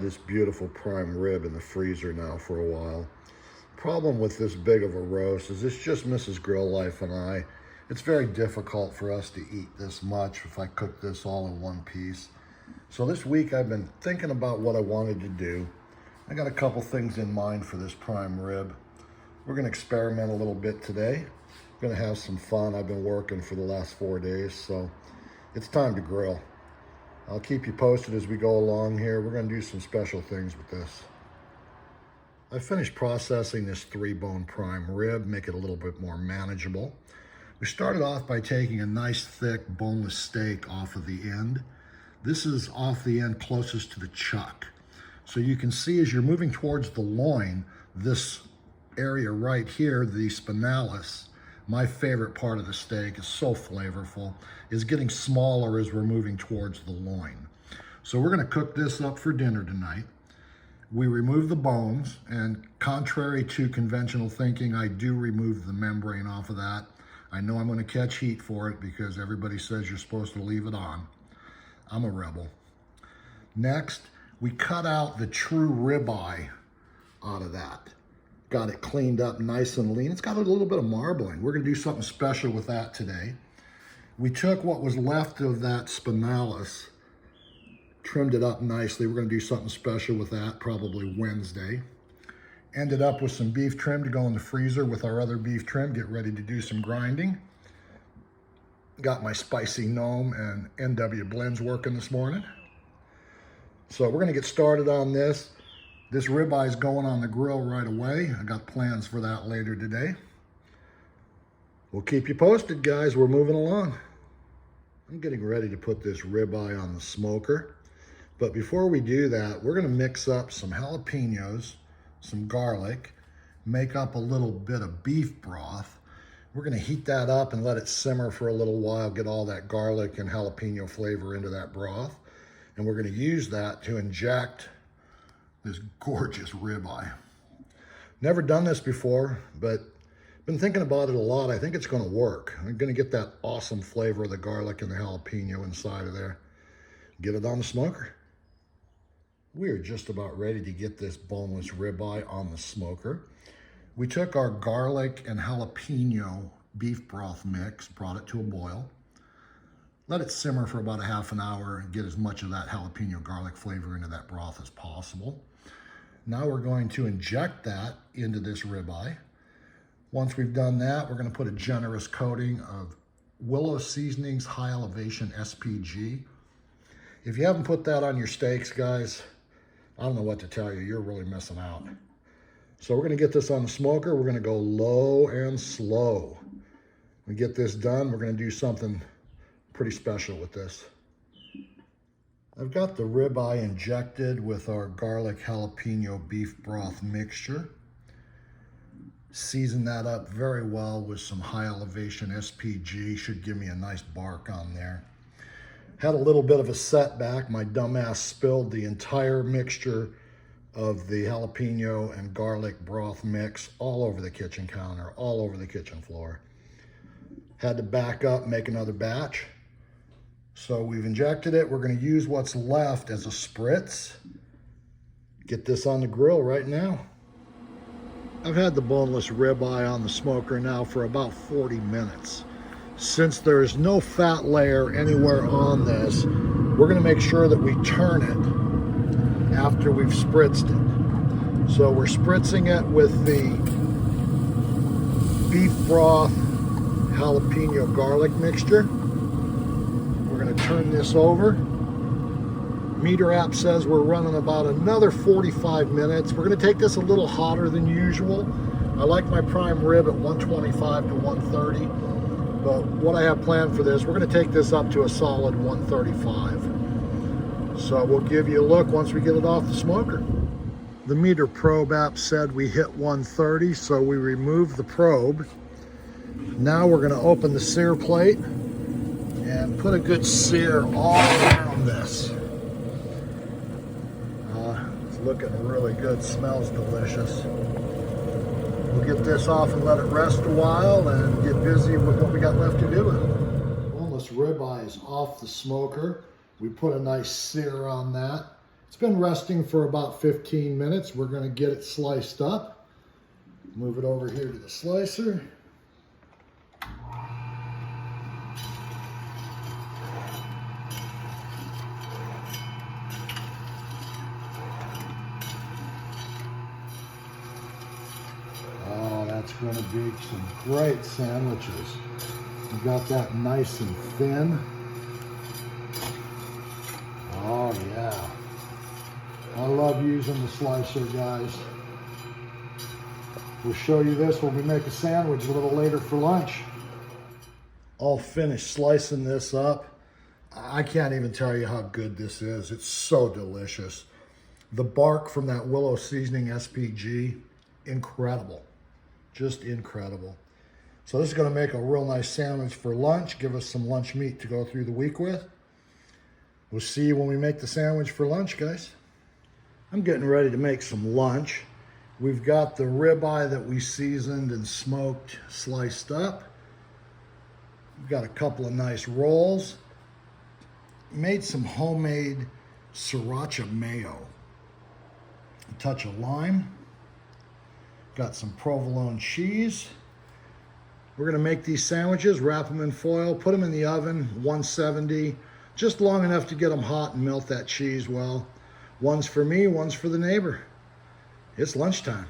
this beautiful prime rib in the freezer now for a while. Problem with this big of a roast is it's just Mrs. Grill Life and I. It's very difficult for us to eat this much if I cook this all in one piece. So this week I've been thinking about what I wanted to do. I got a couple things in mind for this prime rib. We're gonna experiment a little bit today. We're gonna have some fun. I've been working for the last 4 days, so it's time to grill. I'll keep you posted as we go along here. We're gonna do some special things with this. I finished processing this 3-bone prime rib, make it a little bit more manageable. We started off by taking a nice thick boneless steak off of the end. This is off the end closest to the chuck. So you can see as you're moving towards the loin, this area right here, the spinalis, my favorite part of the steak, is so flavorful, is getting smaller as we're moving towards the loin. So we're gonna cook this up for dinner tonight. We remove the bones, and contrary to conventional thinking, I do remove the membrane off of that. I know I'm gonna catch heat for it because everybody says you're supposed to leave it on. I'm a rebel. Next, we cut out the true ribeye out of that. Got it cleaned up nice and lean. It's got a little bit of marbling. We're gonna do something special with that today. We took what was left of that spinalis, trimmed it up nicely. We're gonna do something special with that probably Wednesday. Ended up with some beef trim to go in the freezer with our other beef trim, get ready to do some grinding. Got my spicy Gnome and NW blends working this morning. So we're gonna get started on this. This ribeye is going on the grill right away. I got plans for that later today. We'll keep you posted, guys. We're moving along. I'm getting ready to put this ribeye on the smoker. But before we do that, we're gonna mix up some jalapeños, some garlic, make up a little bit of beef broth. We're gonna heat that up and let it simmer for a little while, get all that garlic and jalapeno flavor into that broth. And we're gonna use that to inject this gorgeous ribeye. Never done this before, but been thinking about it a lot. I think it's gonna work. I'm gonna get that awesome flavor of the garlic and the jalapeno inside of there. Get it on the smoker. We are just about ready to get this boneless ribeye on the smoker. We took our garlic and jalapeno beef broth mix, brought it to a boil. Let it simmer for about a half an hour and get as much of that jalapeno garlic flavor into that broth as possible. Now we're going to inject that into this ribeye. Once we've done that, we're gonna put a generous coating of Willow Seasonings High Elevation SPG. If you haven't put that on your steaks, guys, I don't know what to tell you. You're really missing out. So we're gonna get this on the smoker. We're gonna go low and slow. When we get this done, we're gonna do something pretty special with this. I've got the ribeye injected with our garlic jalapeno beef broth mixture. Season that up very well with some high elevation SPG. Should give me a nice bark on there. Had a little bit of a setback. My dumbass spilled the entire mixture of the jalapeno and garlic broth mix all over the kitchen counter, all over the kitchen floor. Had to back up, make another batch. So we've injected it. We're gonna use what's left as a spritz. Get this on the grill right now. I've had the boneless ribeye on the smoker now for about 40 minutes. Since there's no fat layer anywhere on this, we're gonna make sure that we turn it after we've spritzed it. So we're spritzing it with the beef broth jalapeno garlic mixture. We're gonna turn this over. Meter app says we're running about another 45 minutes. We're gonna take this a little hotter than usual. I like my prime rib at 125 to 130, but what I have planned for this, we're gonna take this up to a solid 135. So we'll give you a look once we get it off the smoker. The meter probe app said we hit 130, so we removed the probe. Now we're gonna open the sear plate and put a good sear all around this. It's looking really good, smells delicious. We'll get this off and let it rest a while and get busy with what we got left to do. Boneless ribeye is off the smoker. We put a nice sear on that. It's been resting for about 15 minutes. We're gonna get it sliced up. Move it over here to the slicer. Oh, that's gonna be some great sandwiches. We got that nice and thin. Oh yeah. I love using the slicer, guys. We'll show you this when we make a sandwich a little later for lunch. All finished slicing this up. I can't even tell you how good this is. It's so delicious. The bark from that Willow seasoning SPG, incredible. Just incredible. So this is gonna make a real nice sandwich for lunch, give us some lunch meat to go through the week with. We'll see you when we make the sandwich for lunch, guys. I'm getting ready to make some lunch. We've got the ribeye that we seasoned and smoked, sliced up. We've got a couple of nice rolls. Made some homemade Sriracha Mayo. A touch of lime. Got some provolone cheese. We're gonna make these sandwiches, wrap them in foil, put them in the oven, 170, just long enough to get them hot and melt that cheese well. One's for me, one's for the neighbor. It's lunchtime.